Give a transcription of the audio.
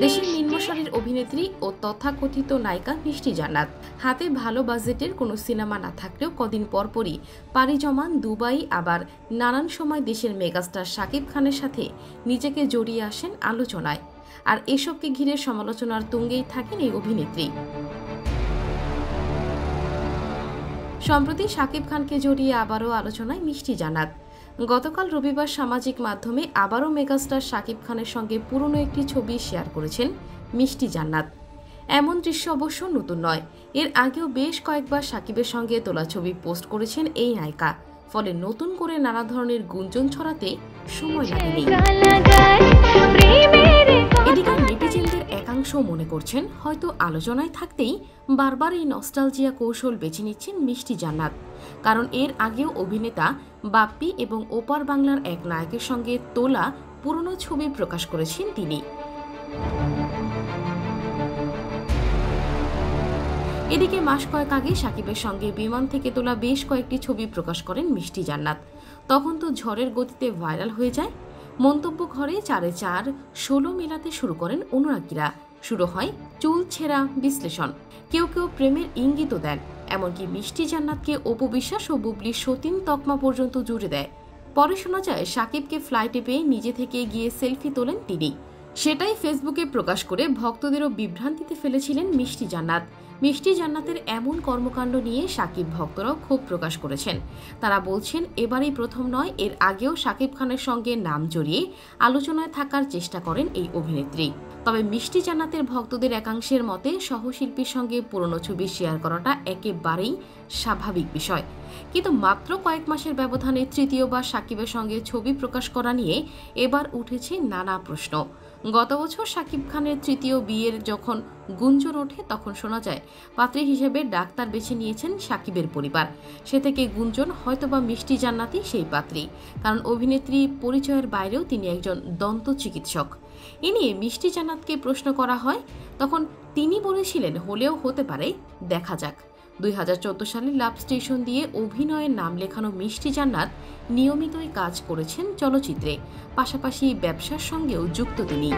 দেশের নিম্নসারির অভিনেত্রী ও তথাকথিত নায়িকা মিষ্টি জান্নাত হাতে ভালো বাজেটের কোনো সিনেমা না থাকলেও কদিন পরপরই পাড়ি জমান দুবাই, আবার নানান সময় দেশের মেগাস্টার শাকিব খানের সাথে নিজেকে জড়িয়ে আসেন আলোচনায়। আর এসবকে ঘিরে সমালোচনার তুঙ্গেই থাকেন এই অভিনেত্রী। সম্প্রতি শাকিব খানকে জড়িয়ে আবারও আলোচনায় মিষ্টি জান্নাত। গতকাল রবিবার সামাজিক মাধ্যমে আবারও মেগাস্টার শাকিব খানের সঙ্গে পুরনো একটি ছবি শেয়ার করেছেন মিষ্টি জান্নাত। এমন দৃশ্য অবশ্য নতুন নয়, এর আগেও বেশ কয়েকবার শাকিবের সঙ্গে তোলা ছবি পোস্ট করেছেন এই নায়িকা। ফলে নতুন করে নানা ধরনের গুঞ্জন ছড়াতে সময় লাগেনি। এদিকে নেটিজেনদের একাংশ মনে করছেন হয়তো আলোচনায় থাকতেই বারবার এই নস্টালজিয়া কৌশল বেছে নিচ্ছেন মিষ্টি জান্নাত। কারণ এর আগেও অভিনেতা বাপ্পি এবং ওপার বাংলার এক নায়কের সঙ্গে তোলা পুরনো ছবি প্রকাশ করেছেন তিনি। এদিকে মাস কয়েক আগে শাকিবের সঙ্গে বিমান থেকে তোলা বেশ কয়েকটি ছবি প্রকাশ করেন মিষ্টি জান্নাত। তখন তো ঝড়ের গতিতে ভাইরাল হয়ে যায়। মন্তব্য ঘরে 4-4 16 মেলাতে শুরু করেন অনুরাগীরা। শুরু হয় চুল ছেঁড়া বিশ্লেষণ। কেউ কেউ প্রেমের ইঙ্গিতও দেন। এমনকি মিষ্টি জান্নাতকে অপু বিশ্বাস ও বুবলি সতীন তকমা পর্যন্ত জুড়ে দেয়। পরে শোনা যায় শাকিবকে ফ্লাইটে পেয়ে নিজে থেকে গিয়ে সেলফি তোলেন তিনি। সেটাই ফেসবুকে প্রকাশ করে ভক্তদেরও বিভ্রান্তিতে ফেলেছিলেন মিষ্টি জান্নাত। মিষ্টি জান্নাতের এমন কর্মকাণ্ড নিয়ে শাকিব ভক্তরাও ক্ষোভ প্রকাশ করেছেন। তারা বলছেন এবারই প্রথম নয়, এর আগেও শাকিব খানের সঙ্গে নাম জড়িয়ে আলোচনায় থাকার চেষ্টা করেন এই অভিনেত্রী। তবে মিষ্টি জান্নাতের ভক্তদের একাংশের মতে সহশিল্পীর সঙ্গে পুরনো ছবি শেয়ার করাটা একেবারেই স্বাভাবিক বিষয়। কিন্তু মাত্র কয়েক মাসের ব্যবধানে তৃতীয়বার শাকিবের সঙ্গে ছবি প্রকাশ করা নিয়ে এবার উঠেছে নানা প্রশ্ন। গত বছর শাকিব খানের তৃতীয় বিয়ের যখন গুঞ্জন ওঠে তখন শোনা যায় পাত্রী হিসেবে ডাক্তার বেছে নিয়েছেন শাকিবের পরিবার। সে থেকে গুঞ্জন হয়তোবা মিষ্টি জান্নাতই সেই পাত্রী, কারণ অভিনেত্রী পরিচয়ের বাইরেও তিনি একজন দন্ত চিকিৎসক। এ নিয়ে মিষ্টি জান্নাতকে প্রশ্ন করা হয়, তখন তিনি বলেছিলেন হলেও হতে পারে, দেখা যাক। 2014 সালে লাভ স্টেশন দিয়ে অভিনয়ের নাম লেখানো মিষ্টি জান্নাত নিয়মিতই কাজ করেছেন চলচ্চিত্রে, পাশাপাশি ব্যবসার সঙ্গেও যুক্ত তিনি।